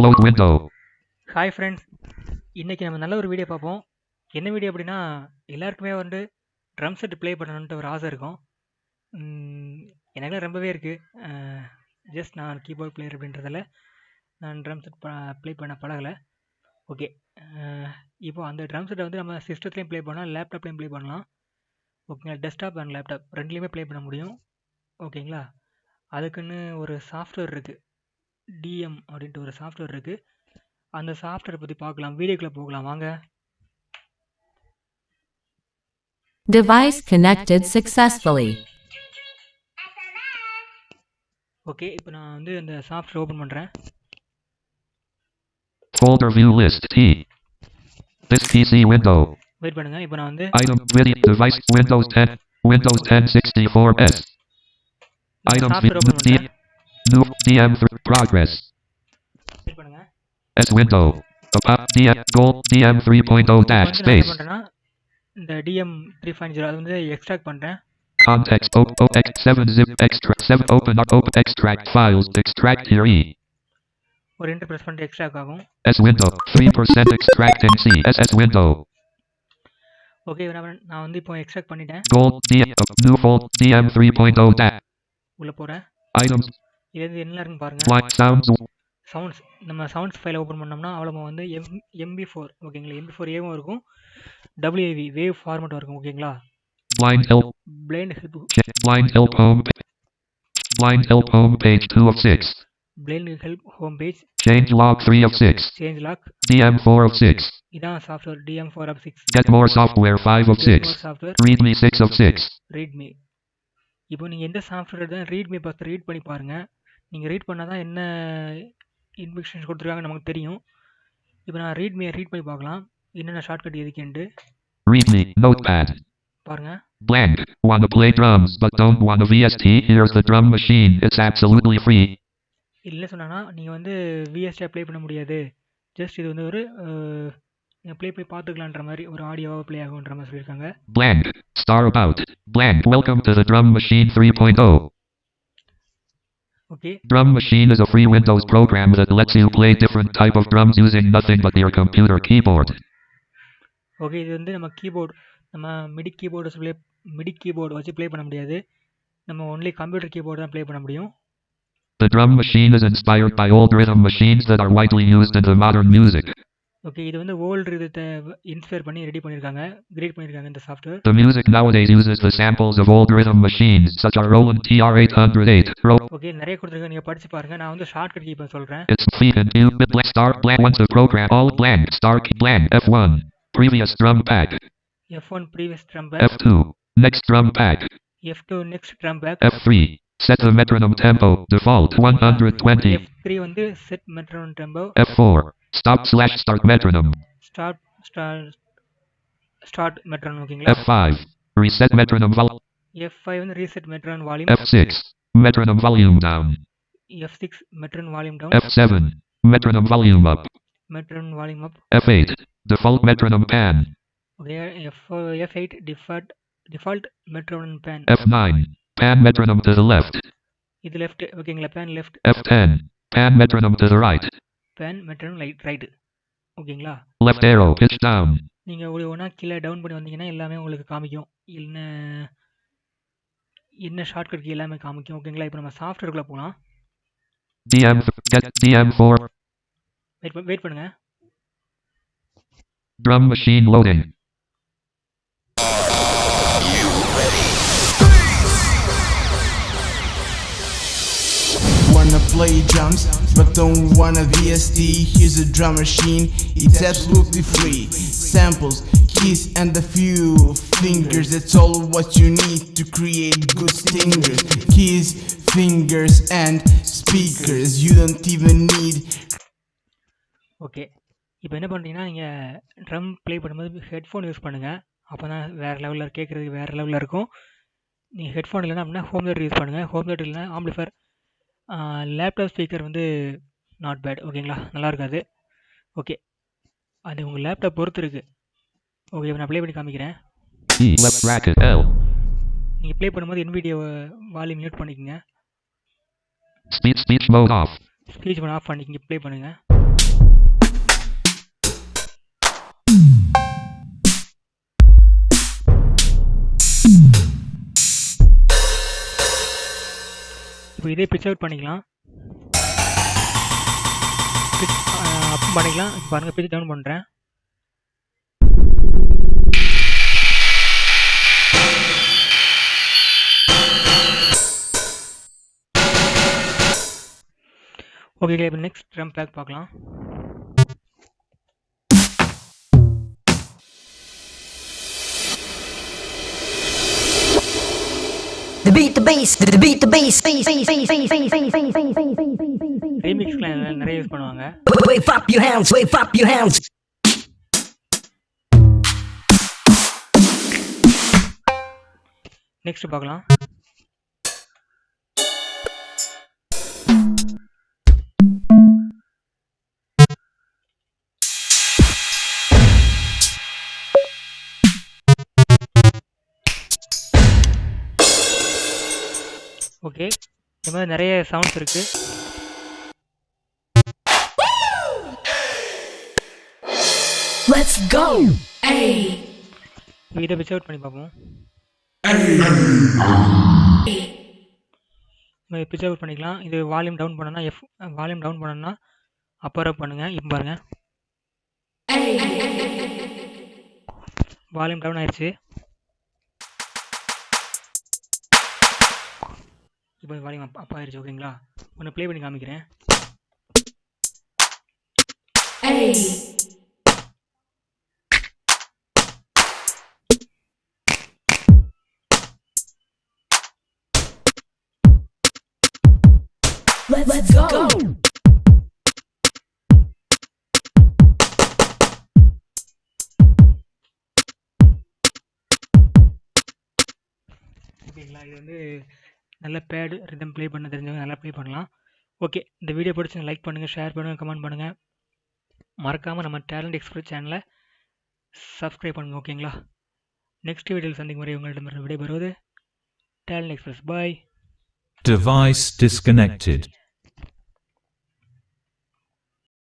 float window. Hi friends, இன்றைக்கி நம்ம நல்ல ஒரு வீடியோ பார்ப்போம். என்ன வீடியோ அப்படின்னா, எல்லாருக்குமே வந்து ட்ரம் செட் ப்ளே பண்ணணுன்ட்டு ஒரு ஆசை இருக்கும். எனக்குலாம் ரொம்பவே இருக்குது. ஜஸ்ட் நான் கீபோர்ட் பிளேயர் அப்படின்றதால நான் ட்ரம் செட் ப்ளே பண்ண பழகலை. ஓகே, இப்போது அந்த ட்ரம் செட்டை வந்து நம்ம சிஸ்டத்துலேயும் ப்ளே பண்ணலாம், லேப்டாப்லேயும் ப்ளே பண்ணலாம். ஓகேங்களா, டெஸ்க்டாப் அண்ட் லேப்டாப் ரெண்டுலேயுமே ப்ளே பண்ண முடியும். ஓகேங்களா, அதுக்குன்னு ஒரு சாஃப்ட்வேர் இருக்குது, டிஎம் அப்படின்ட்டு ஒரு சாஃப்ட்வேர் இருக்குது. அந்த சாஃப்ட்வேர் பற்றி பார்க்கலாம், வீடியோக்குள்ளே போகலாம் வாங்க. Device connected successfully. ஓகே, இப்போ நான் வந்து அந்த சாஃப்ட்வேர் ஓப்பன் பண்ணுறேன். Folder view list T. This PC window. Wait பண்ணுங்க, இப்போ நான் வந்து Item video device Windows 10 Windows 10 64S. Items software open பண்ணுறேன். new DM progress. வெயிட் பண்ணுங்க, S window. About DM goal DM 3.0 dash வந்து நான் space. என்ன பண்ணுறேன்னா இந்த டிஎம் 3.0 அது வந்து எக்ஸ்ட்ராக்ட் பண்ணுறேன். Context OX 7 zip extract 7 open extract files extract here E. ஒரு என்டர் ப்ரெஸ் பண்ணிட்டு எக்ஸ்ட்ராக்ட் ஆகும். S window 3% extract and C SS window. Okay, நான் வந்து இப்போ எக்ஸ்ட்ராக்ட் பண்ணிட்டேன். Goal DM new fold DM 3.0 dash. உள்ளே போகிறேன். Items இதுலேருந்து என்ன இருக்குன்னு பாருங்கள். like sounds சவுண்ட்ஸ், நம்ம சவுண்ட்ஸ் ஃபைலை ஓப்பன் பண்ணோம்னா அவ்வளோ வந்து MP4 ஓகேங்களா, MP4 ஏவும் இருக்கும், WAV வேவ் ஃபார்மேட்டும் இருக்கும். ஓகேங்களா, blind help blind help blind help home page 2 of 6. Blind help home page, Change log 3 of 6. Change log, DM 4 of 6. இதான் software DM4 of 6. Get more software 5 of 6. Software Readme 6 of 6. Readme. இப்போ நீங்கள் எந்த software தான் README பார்த்து read பண்ணி பாருங்கள். நீங்கள் read பண்ணால் தான் என்ன இன்ஃபெக்ஷன்ஸ் கொடுத்துருக்காங்க நமக்கு தெரியும். இப்போ நான் ரீட்மியை ரீட் பண்ணி பார்க்கலாம், என்னென்ன ஷார்ட்கட் எதுக்குன்ட்டு. Readme notepad. பாருங்கள், Blank. Want to play drums but don't want a VST? Here's the drum machine. It's absolutely free. இல்லை சொன்னான்னா நீங்கள் வந்து விஎஸ்டி ப்ளே பண்ண முடியாது, ஜஸ்ட் இது வந்து ஒரு நீங்கள் ப்ளே பண்ணி பார்த்துக்கலான்ற மாதிரி ஒரு ஆடியோவாக ப்ளே ஆகுன்ற மாதிரி சொல்லியிருக்காங்க. Blank. Star about. Blank. Welcome to the Drum Machine 3.0. Okay, Drum Machine is a free Windows program that lets you play different type of drums using nothing but your computer keyboard. Okay, இது வந்து நம்ம keyboard, நம்ம midi keyboard வச்சு play பண்ண முடியாது, நம்ம only computer keyboard தான் play பண்ண முடியும். The drum machine is inspired by old rhythm machines that are widely used in the modern music. Okay, இது வந்து ஓல்டு இதை இன்ஸ்பயர் பண்ணி ரெடி பண்ணியிருக்காங்க, கிரியேட் பண்ணியிருக்காங்க இந்த software. The music nowadays uses the samples of old rhythm machines such as Roland TR-808. Okay, நிறைய கொடுத்துருக்காங்க, நீங்கள் படித்து பாருங்கள். நான் வந்து ஷார்ட்கட் கீ இப்போ சொல்கிறேன். It's feet and cube blank star blank once the program all blank star key blank F1 previous drum pack F1 previous drum pack, F2 next drum pack F2 next drum pack, F3 set the metronome tempo default 120 F3 வந்து set metronome tempo, F4 stop/start metronome start metronome. ஓகேங்களா, F5 reset metronome volume F5 வந்து reset metronome volume, F6 metronome volume down F6 metronome volume down, F7 metronome volume up metronome volume up, F8 default metronome pan okay, F8 default metronome pan, F9 pan metronome to the left இது left. ஓகேங்களா, pan left, F10 pan metronome to the right pan metronome right. ஓகேங்களா, left arrow pitch down நீங்கள் ஒரு ஒன்றா கீழே down பண்ணி வந்தீங்கன்னா எல்லாமே உங்களுக்கு காமிக்கும், என்ன ஷார்ட்கட் கீ எல்லாமே காமிக்கும். ஓகேங்களா, இப்போ நம்ம சாஃப்ட்வேருக்குள்ளே போகலாம். get DM4 வெயிட் பண்ணுங்க. drum machine loading. Wanna play drums but don't want a VST? Here's a drum machine, it's absolutely free. Samples, keys and a few fingers, that's all what you need to create good stingers. Keys, fingers and speakers, you don't even need. Okay, இப்போ என்ன பண்ணுறீங்கன்னா, நீங்கள் drum play பண்ணும்போது headphone use பண்ணுங்கள், அப்போ தான் வேறு லெவலில் கேட்குறதுக்கு வேறு லெவலில் இருக்கும். நீங்கள் ஹெட்ஃபோன் இல்லைன்னா அப்படின்னா ஹோம் தேட்டர் யூஸ் பண்ணுங்கள், ஹோம் தேட்டர் இல்லைனா ஆம்பிளிஃபயர். லேப்டாப் ஸ்பீக்கர் வந்து நாட் பேட். ஓகேங்களா, நல்லா இருக்காது. ஓகே, அது உங்கள் லேப்டாப் பொறுத்து இருக்குது. ஓகே, நான் ப்ளே பண்ணி காமிக்கிறேன். left bracket L நீங்கள் ப்ளே பண்ணும்போது NVIDIA வால்யூம் மியூட் பண்ணிக்கோங்க, speech mode off ஸ்பீச் பண்ண ஆஃப் பண்ணிக்கிங்க, ப்ளே பண்ணுங்கள். இப்போ இதே பிச் அவுட் பண்ணிக்கலாம், பிச் அப் பண்ணிக்கலாம். இப்போ பாருங்கள் பிச் டவுன் பண்ணுறேன். ஓகே, இப்போ நெக்ஸ்ட் ட்ரம் பேக் பார்க்கலாம். The beat, the bass, the beat, the bass, ரீமிக்ஸ்லாம் நிறைய யூஸ் பண்ணுவாங்க. wave up your hands, wave up your hands. Next பார்க்கலாம். ஓகே, இந்த மாதிரி நிறைய சவுண்ட்ஸ் இருக்கு. Let's go. இதை பிச் அவுட் பண்ணி பார்ப்போம். பிச் அவுட் பண்ணிக்கலாம். இது வால்யூம் டவுன் பண்ணனா வால்யூம் டவுன் பண்ணனா அப்பர் அப் பண்ணுங்க. இப்போ பாருங்க வால்யூம் டவுன் ஆயிடுச்சு. இப்போ வால்யூம் அப் ஆயிடுச்சு. ஓகேங்களா, ஒன்று ப்ளே பண்ணி காமிக்கிறேன். Let's go. ஓகேங்களா, இது வந்து நல்ல பேடு ரிதம் ப்ளே பண்ண தெரிஞ்சவங்க நல்லா ப்ளே பண்ணலாம். ஓகே, இந்த வீடியோ பிடிச்சி லைக் பண்ணுங்கள், ஷேர் பண்ணுங்கள், கமெண்ட் பண்ணுங்கள். மறக்காமல் நம்ம டேலண்ட் எக்ஸ்பிரஸ் சேனலை சப்ஸ்கிரைப் பண்ணுங்கள். ஓகேங்களா, நெக்ஸ்ட் வீடியோவில் சந்திக்கும் முறை உங்களிடமிருந்து விடைபெறுவது டேலண்ட் எக்ஸ்பிரஸ். பாய். Device disconnected.